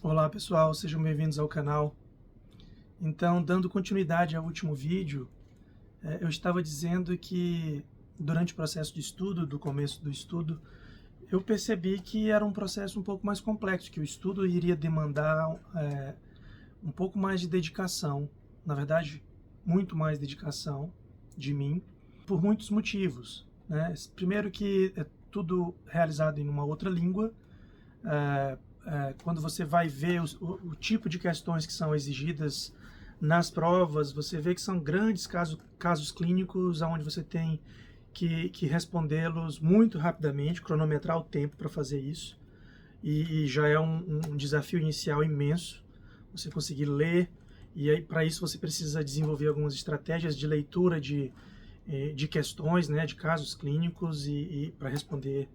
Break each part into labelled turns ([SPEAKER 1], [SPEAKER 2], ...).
[SPEAKER 1] Olá pessoal, sejam bem-vindos ao canal. Então, dando continuidade ao último vídeo, eu estava dizendo que durante o processo de estudo, do começo do estudo, eu percebi que era um processo um pouco mais complexo, que o estudo iria demandar um pouco mais de dedicação, na verdade, muito mais dedicação de mim, por muitos motivos, né? Primeiro que é tudo realizado em uma outra língua. Quando você vai ver o tipo de questões que são exigidas nas provas, você vê que são grandes casos clínicos onde você tem que respondê-los muito rapidamente, cronometrar o tempo para fazer isso. E já é um desafio inicial imenso você conseguir ler, e aí para isso você precisa desenvolver algumas estratégias de leitura de questões, né, de casos clínicos e para responder,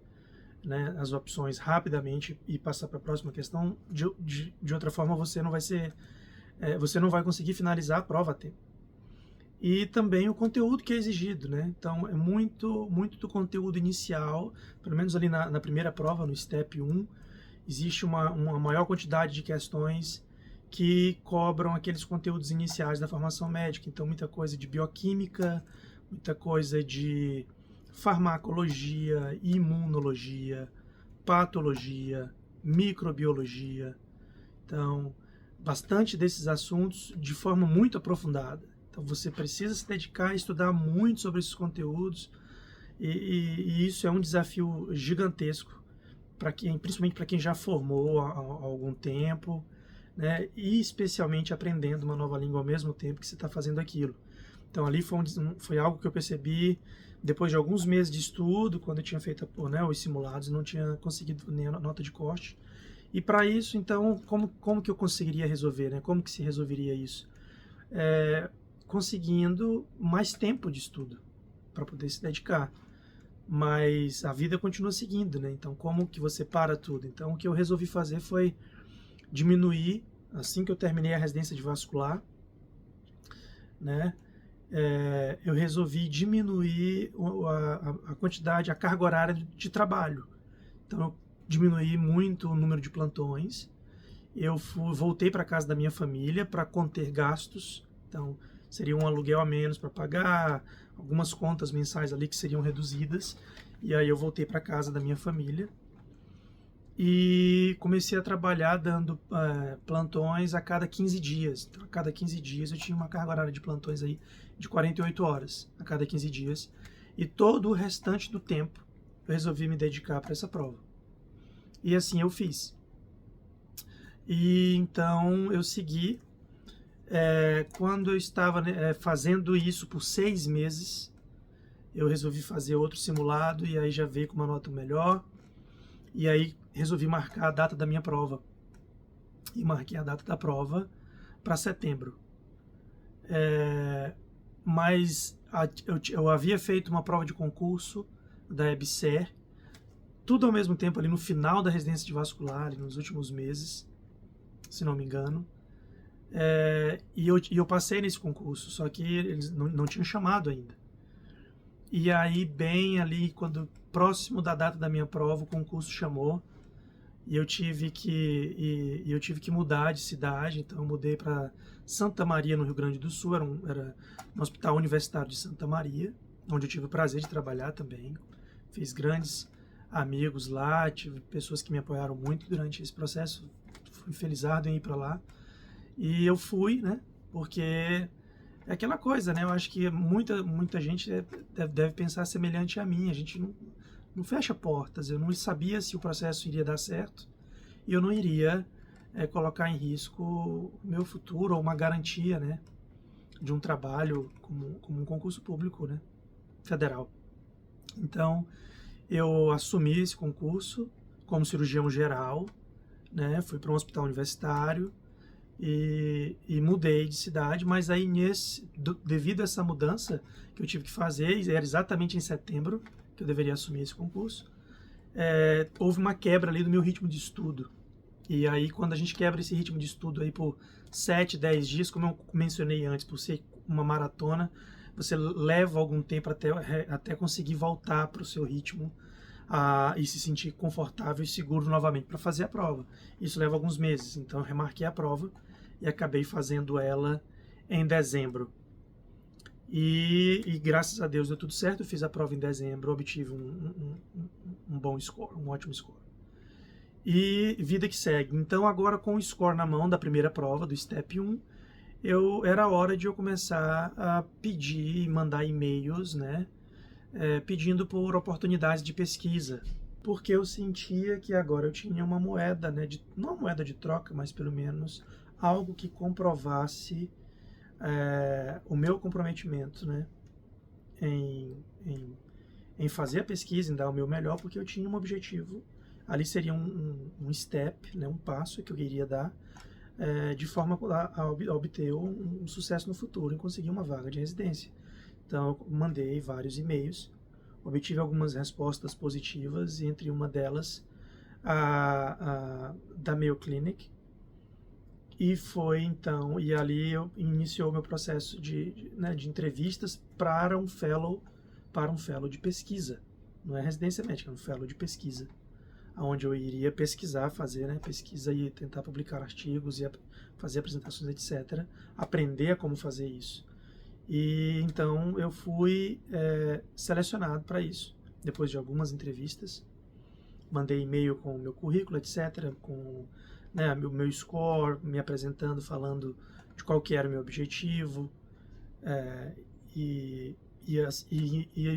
[SPEAKER 1] né, as opções rapidamente e passar para a próxima questão. De outra forma, você não vai conseguir finalizar a prova a tempo. E também o conteúdo que é exigido, né? Então, é muito do conteúdo inicial, pelo menos ali na primeira prova, no Step 1, existe uma maior quantidade de questões que cobram aqueles conteúdos iniciais da formação médica. Então, muita coisa de bioquímica, muita coisa de farmacologia, imunologia, patologia, microbiologia. Então, bastante desses assuntos de forma muito aprofundada. Então, você precisa se dedicar a estudar muito sobre esses conteúdos, e isso é um desafio gigantesco para quem, principalmente para quem já formou há algum tempo, né? E especialmente aprendendo uma nova língua ao mesmo tempo que você está fazendo aquilo. Então ali foi algo que eu percebi depois de alguns meses de estudo, quando eu tinha feito, né, os simulados, não tinha conseguido nem a nota de corte. E para isso, então, como que eu conseguiria resolver, né? Como que se resolveria isso? Conseguindo mais tempo de estudo para poder se dedicar. Mas a vida continua seguindo, né? Então, como que você para tudo? Então, o que eu resolvi fazer foi diminuir, assim que eu terminei a residência de vascular, né? Eu resolvi diminuir a quantidade, a carga horária de trabalho. Então, eu diminuí muito o número de plantões. Voltei para casa da minha família para conter gastos. Então, seria um aluguel a menos para pagar, algumas contas mensais ali que seriam reduzidas. E aí eu voltei para casa da minha família e comecei a trabalhar dando plantões a cada 15 dias. Então, a cada 15 dias eu tinha uma carga horária de plantões aí de 48 horas a cada 15 dias. E todo o restante do tempo eu resolvi me dedicar para essa prova. E assim eu fiz. E então eu segui. Quando eu estava fazendo isso por 6 meses, eu resolvi fazer outro simulado e aí já veio com uma nota melhor. E aí resolvi marcar a data da minha prova. E marquei a data da prova para setembro. Mas eu havia feito uma prova de concurso da EBSER, tudo ao mesmo tempo ali no final da residência de vascular, nos últimos meses, se não me engano. E eu passei nesse concurso, só que eles não tinham chamado ainda. E aí, bem ali, quando próximo da data da minha prova, o concurso chamou e eu tive que mudar de cidade. Então, eu mudei para Santa Maria, no Rio Grande do Sul. Era no Hospital Universitário de Santa Maria, onde eu tive o prazer de trabalhar também. Fiz grandes amigos lá, tive pessoas que me apoiaram muito durante esse processo. Fui felizardo em ir para lá. E eu fui, né? Porque é aquela coisa, né? Eu acho que muita gente deve pensar semelhante a mim. A gente não fecha portas. Eu não sabia se o processo iria dar certo e eu não iria colocar em risco o meu futuro ou uma garantia, né, de um trabalho como um concurso público, né, federal. Então, eu assumi esse concurso como cirurgião geral, né? Fui para um hospital universitário e mudei de cidade, mas aí devido a essa mudança que eu tive que fazer, era exatamente em setembro que eu deveria assumir esse concurso, houve uma quebra ali do meu ritmo de estudo. E aí, quando a gente quebra esse ritmo de estudo aí por 7, 10 dias, como eu mencionei antes, por ser uma maratona, você leva algum tempo até conseguir voltar para o seu ritmo e se sentir confortável e seguro novamente para fazer a prova. Isso leva alguns meses, então eu remarquei a prova e acabei fazendo ela em dezembro. E graças a Deus deu tudo certo, eu fiz a prova em dezembro, obtive um bom score, um ótimo score. E vida que segue. Então agora com o score na mão da primeira prova, do Step 1, era hora de eu começar a pedir e mandar e-mails, né, pedindo por oportunidades de pesquisa. Porque eu sentia que agora eu tinha uma moeda, né, não uma moeda de troca, mas pelo menos algo que comprovasse o meu comprometimento, né, em fazer a pesquisa, em dar o meu melhor, porque eu tinha um objetivo. Ali seria um step, né, um passo que eu queria dar, de forma a obter um sucesso no futuro, em conseguir uma vaga de residência. Então, eu mandei vários e-mails, obtive algumas respostas positivas, e entre uma delas, da Mayo Clinic, e foi então, e ali eu iniciou meu processo de entrevistas para um fellow de pesquisa. Não é residência médica, é um fellow de pesquisa, onde eu iria pesquisar, fazer, né, pesquisa e tentar publicar artigos e fazer apresentações, etc. Aprender a como fazer isso. E então eu fui selecionado para isso. Depois de algumas entrevistas, mandei e-mail com o meu currículo, etc., com, né, meu score, me apresentando, falando de qual que era o meu objetivo, e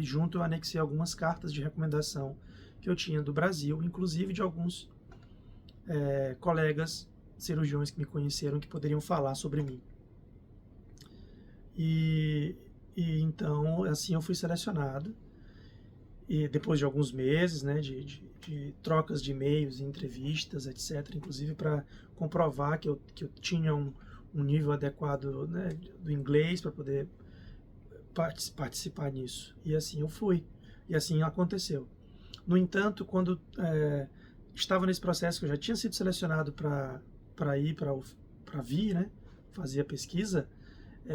[SPEAKER 1] junto eu anexei algumas cartas de recomendação que eu tinha do Brasil, inclusive de alguns colegas cirurgiões que me conheceram, que poderiam falar sobre mim. E então, assim, eu fui selecionado, e depois de alguns meses, né, de trocas de e-mails e entrevistas, etc., inclusive para comprovar que eu tinha um nível adequado, né, do inglês para poder participar nisso. E assim eu fui, e assim aconteceu. No entanto, quando estava nesse processo, que eu já tinha sido selecionado para vir, né, fazer a pesquisa,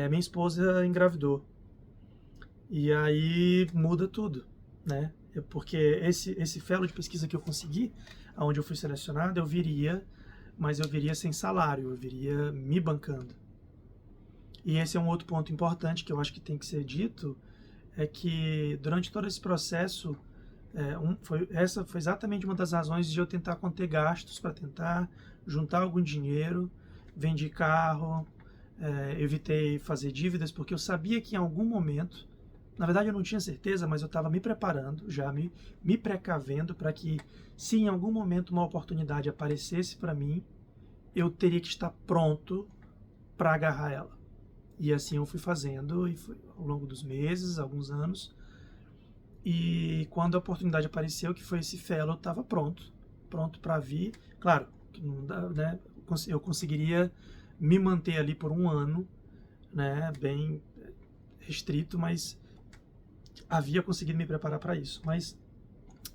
[SPEAKER 1] minha esposa engravidou. E aí muda tudo, né? Porque esse fellow de pesquisa que eu consegui, onde eu fui selecionado, mas eu viria sem salário, eu viria me bancando. E esse é um outro ponto importante que eu acho que tem que ser dito, é que durante todo esse processo, essa foi exatamente uma das razões de eu tentar conter gastos, para tentar juntar algum dinheiro, vendi carro, evitei fazer dívidas, porque eu sabia que em algum momento, na verdade eu não tinha certeza, mas eu estava me preparando, já me precavendo para que, se em algum momento uma oportunidade aparecesse para mim, eu teria que estar pronto para agarrar ela. E assim eu fui fazendo, e foi ao longo dos meses, alguns anos. E quando a oportunidade apareceu, que foi esse fellow, eu estava pronto para vir. Claro, que não dá, né? Eu conseguiria me manter ali por um ano, né? Bem restrito, mas havia conseguido me preparar para isso. Mas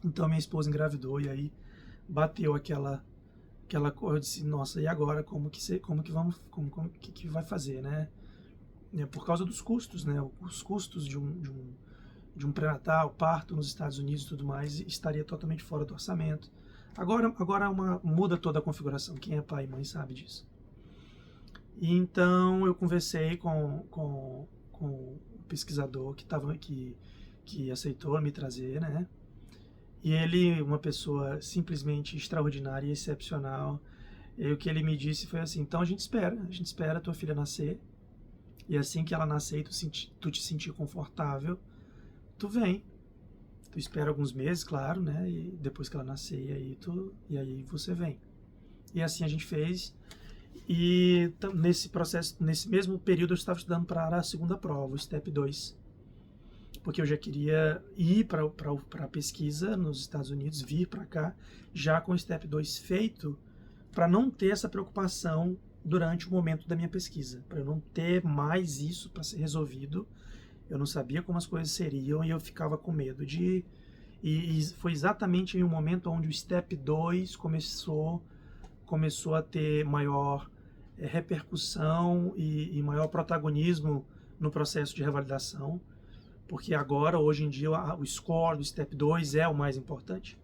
[SPEAKER 1] então minha esposa engravidou, e aí bateu aquela coisa. Eu disse, nossa, e agora como que vai fazer, né? Por causa dos custos, né? Os custos de um pré-natal, parto nos Estados Unidos e tudo mais, estaria totalmente fora do orçamento. Agora muda toda a configuração. Quem é pai e mãe sabe disso. E então eu conversei com o pesquisador que aceitou me trazer, né? E ele, uma pessoa simplesmente extraordinária e excepcional. E o que ele me disse foi assim: então a gente espera a tua filha nascer. E assim que ela nascer e tu te sentir confortável, tu vem. Tu espera alguns meses, claro, né? E depois que ela nascer, e aí você vem. E assim a gente fez. E nesse processo, nesse mesmo período, eu estava estudando para a segunda prova, o Step 2. Porque eu já queria ir para a pesquisa nos Estados Unidos, vir para cá, já com o Step 2 feito, para não ter essa preocupação durante o momento da minha pesquisa, para eu não ter mais isso para ser resolvido. Eu não sabia como as coisas seriam e eu ficava com medo de... E foi exatamente em um momento onde o Step 2 começou a ter maior repercussão e maior protagonismo no processo de revalidação, porque agora, hoje em dia, o score do Step 2 é o mais importante.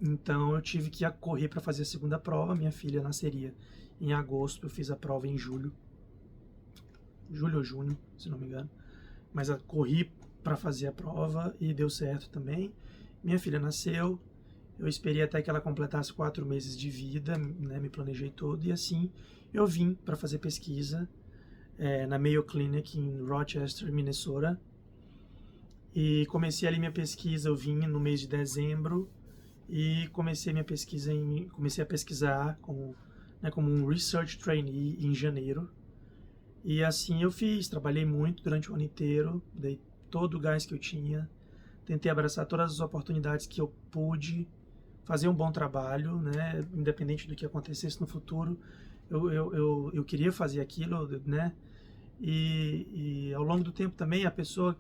[SPEAKER 1] Então eu tive que correr para fazer a segunda prova. Minha filha nasceria em agosto, eu fiz a prova em julho ou junho, se não me engano. Mas eu corri para fazer a prova e deu certo também. Minha filha nasceu, eu esperei até que ela completasse 4 meses de vida, né, me planejei todo, e assim eu vim para fazer pesquisa na Mayo Clinic em Rochester, Minnesota. E comecei ali minha pesquisa, eu vim no mês de dezembro e comecei a pesquisar como um research trainee em janeiro. E assim eu fiz, trabalhei muito durante o ano inteiro, dei todo o gás que eu tinha, tentei abraçar todas as oportunidades que eu pude, fazer um bom trabalho, né, independente do que acontecesse no futuro, eu queria fazer aquilo, né, e ao longo do tempo também a pessoa,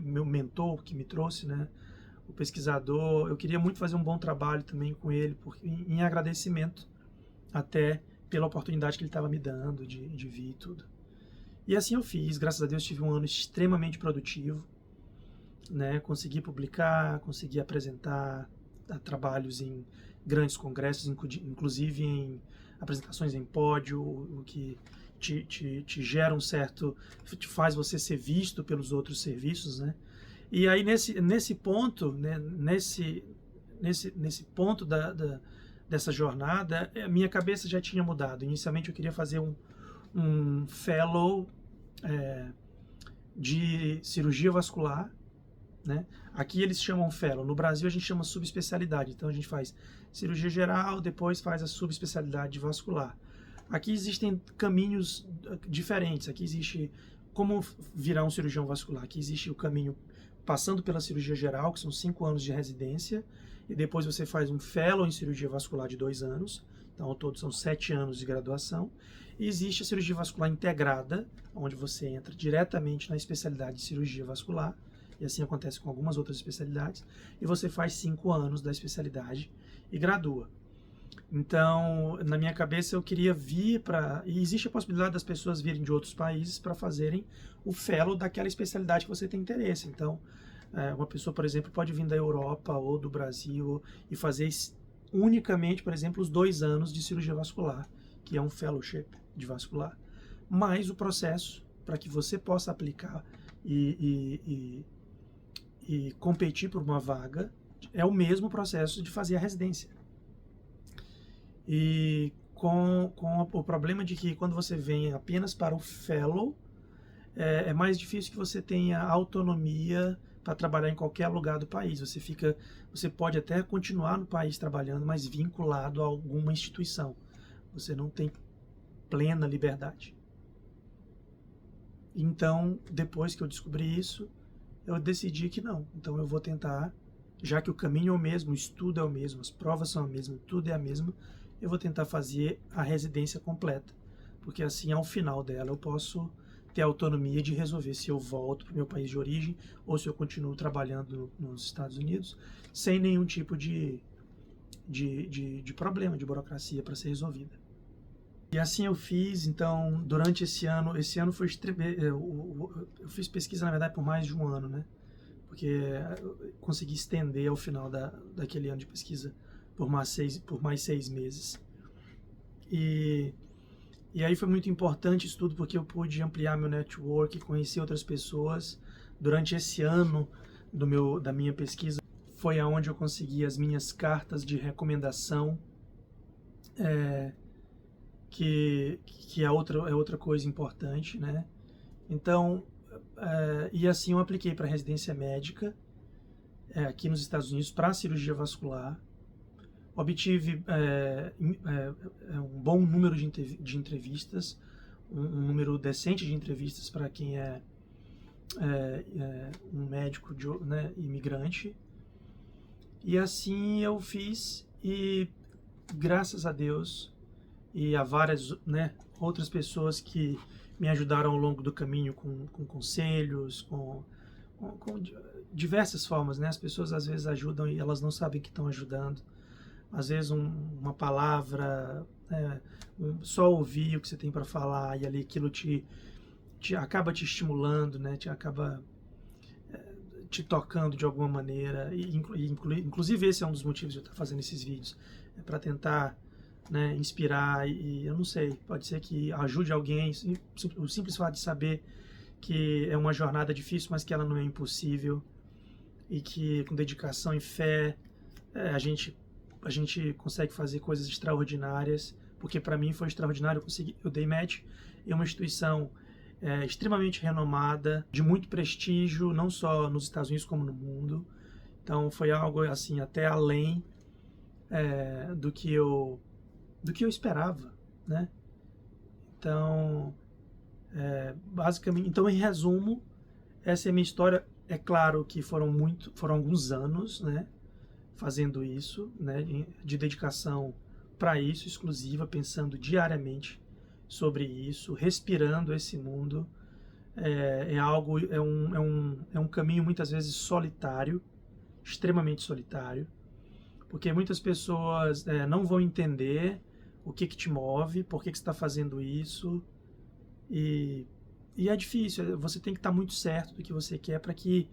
[SPEAKER 1] meu mentor que me trouxe, né, o pesquisador, eu queria muito fazer um bom trabalho também com ele, em agradecimento até pela oportunidade que ele estava me dando de vir e tudo. E assim eu fiz, graças a Deus tive um ano extremamente produtivo, né? Consegui publicar, consegui apresentar trabalhos em grandes congressos, inclusive em apresentações em pódio, o que te gera um certo, te faz você ser visto pelos outros serviços, né? E aí nesse ponto, né, nesse ponto dessa jornada, a minha cabeça já tinha mudado. Inicialmente eu queria fazer um fellow de cirurgia vascular, né? Aqui eles chamam fellow, no Brasil a gente chama subespecialidade, então a gente faz cirurgia geral, depois faz a subespecialidade vascular. Aqui existem caminhos diferentes, aqui existe como virar um cirurgião vascular, aqui existe o caminho passando pela cirurgia geral, que são 5 anos de residência, e depois você faz um fellow em cirurgia vascular de 2 anos, então ao todo são 7 anos de graduação. E existe a cirurgia vascular integrada, onde você entra diretamente na especialidade de cirurgia vascular, e assim acontece com algumas outras especialidades, e você faz 5 anos da especialidade e gradua. Então, na minha cabeça, eu queria vir para... E existe a possibilidade das pessoas virem de outros países para fazerem o fellow daquela especialidade que você tem interesse. Então, uma pessoa, por exemplo, pode vir da Europa ou do Brasil e fazer unicamente, por exemplo, os 2 anos de cirurgia vascular, que é um fellowship de vascular. Mas o processo, para que você possa aplicar e competir por uma vaga, é o mesmo processo de fazer a residência. E com o problema de que quando você vem apenas para o fellow, é mais difícil que você tenha autonomia para trabalhar em qualquer lugar do país. Você pode até continuar no país trabalhando, mas vinculado a alguma instituição. Você não tem plena liberdade. Então, depois que eu descobri isso, eu decidi que não. Então eu vou tentar, já que o caminho é o mesmo, o estudo é o mesmo, as provas são a mesma, tudo é a mesma, eu vou tentar fazer a residência completa, porque assim, ao final dela, eu posso ter autonomia de resolver se eu volto para o meu país de origem ou se eu continuo trabalhando nos Estados Unidos sem nenhum tipo de problema, de burocracia para ser resolvida. E assim eu fiz. Então, durante esse ano foi eu fiz pesquisa, na verdade, por mais de um ano, né? Porque eu consegui estender ao final daquele ano de pesquisa por mais 6 meses. E aí foi muito importante isso tudo, porque eu pude ampliar meu network, conhecer outras pessoas. Durante esse ano da minha pesquisa, foi aonde eu consegui as minhas cartas de recomendação, que é outra coisa importante, né? Então, e assim eu apliquei para residência médica aqui nos Estados Unidos para cirurgia vascular. Obtive um bom número de entrevistas, um número decente de entrevistas para quem é um médico imigrante. E assim eu fiz, e graças a Deus e a várias outras pessoas que me ajudaram ao longo do caminho com conselhos, com diversas formas, né? As pessoas às vezes ajudam e elas não sabem que estão ajudando. Às vezes uma palavra, só ouvir o que você tem para falar, e ali aquilo acaba te estimulando, né? Te acaba te tocando de alguma maneira, inclusive esse é um dos motivos de eu estar fazendo esses vídeos, é para tentar, né, inspirar e eu não sei, pode ser que ajude alguém, o simples fato de saber que é uma jornada difícil, mas que ela não é impossível e que com dedicação e fé a gente consegue fazer coisas extraordinárias, porque para mim foi extraordinário, eu dei match em uma instituição extremamente renomada, de muito prestígio, não só nos Estados Unidos como no mundo. Então foi algo assim até além do que eu esperava, né? Então, basicamente, então em resumo, essa é a minha história. É claro que foram alguns anos, né, fazendo isso, né, de dedicação para isso, exclusiva, pensando diariamente sobre isso, respirando esse mundo. É um caminho muitas vezes solitário, extremamente solitário, porque muitas pessoas não vão entender o que te move, por que você está fazendo isso, e é difícil, você tem que estar muito certo do que você quer para que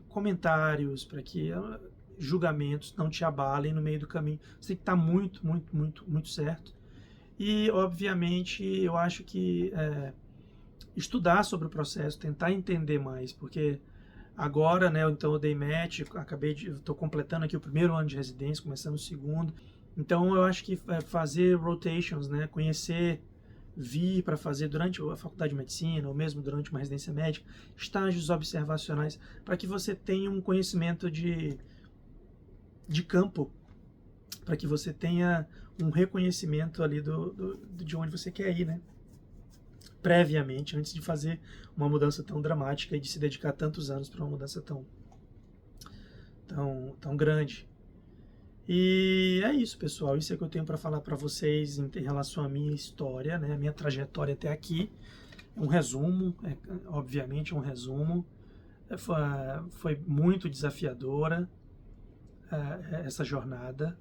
[SPEAKER 1] comentários, para que julgamentos não te abalem no meio do caminho. Você tem que estar muito, muito, muito, muito certo. E, obviamente, eu acho que estudar sobre o processo, tentar entender mais, porque agora, né, então eu dei match, estou completando aqui o primeiro ano de residência, começando o segundo. Então, eu acho que fazer rotations, né, conhecer, vir para fazer durante a faculdade de medicina ou mesmo durante uma residência médica, estágios observacionais, para que você tenha um conhecimento de campo, para que você tenha um reconhecimento ali de onde você quer ir, né? Previamente, antes de fazer uma mudança tão dramática e de se dedicar tantos anos para uma mudança tão grande. E é isso, pessoal. Isso é o que eu tenho para falar para vocês em relação à minha história, né? A minha trajetória até aqui. Um resumo, obviamente um resumo. Foi muito desafiadora essa jornada.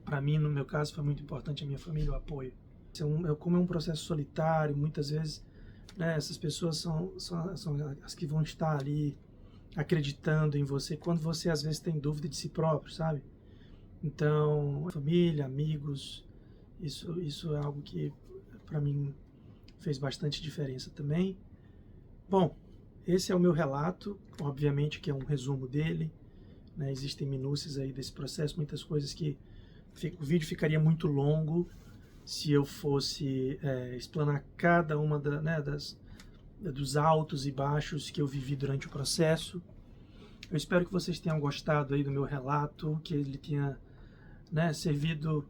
[SPEAKER 1] Para mim, no meu caso, foi muito importante a minha família, o apoio. Como é um processo solitário, muitas vezes, né, essas pessoas são as que vão estar ali acreditando em você quando você às vezes tem dúvida de si próprio, sabe? Então, família, amigos, isso é algo que para mim fez bastante diferença também. Bom, esse é o meu relato, obviamente que é um resumo dele, né? Existem minúcias aí desse processo, muitas coisas que o vídeo ficaria muito longo se eu fosse explanar cada uma dos altos e baixos que eu vivi durante o processo. Eu espero que vocês tenham gostado aí do meu relato, que ele tenha, né, servido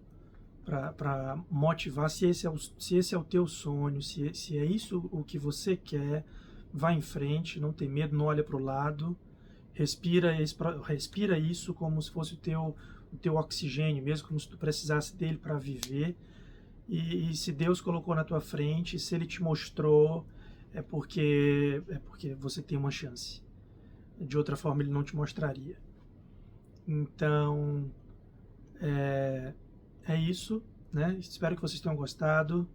[SPEAKER 1] para motivar. Se esse é o teu sonho, se é isso o que você quer, vá em frente, não tem medo, não olha para o lado, respira isso como se fosse o teu oxigênio, mesmo como se tu precisasse dele para viver. E se Deus colocou na tua frente, se Ele te mostrou, é porque você tem uma chance. De outra forma, Ele não te mostraria. Então, é isso, né? Espero que vocês tenham gostado.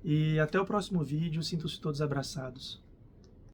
[SPEAKER 1] E até o próximo vídeo. Sintam-se todos abraçados.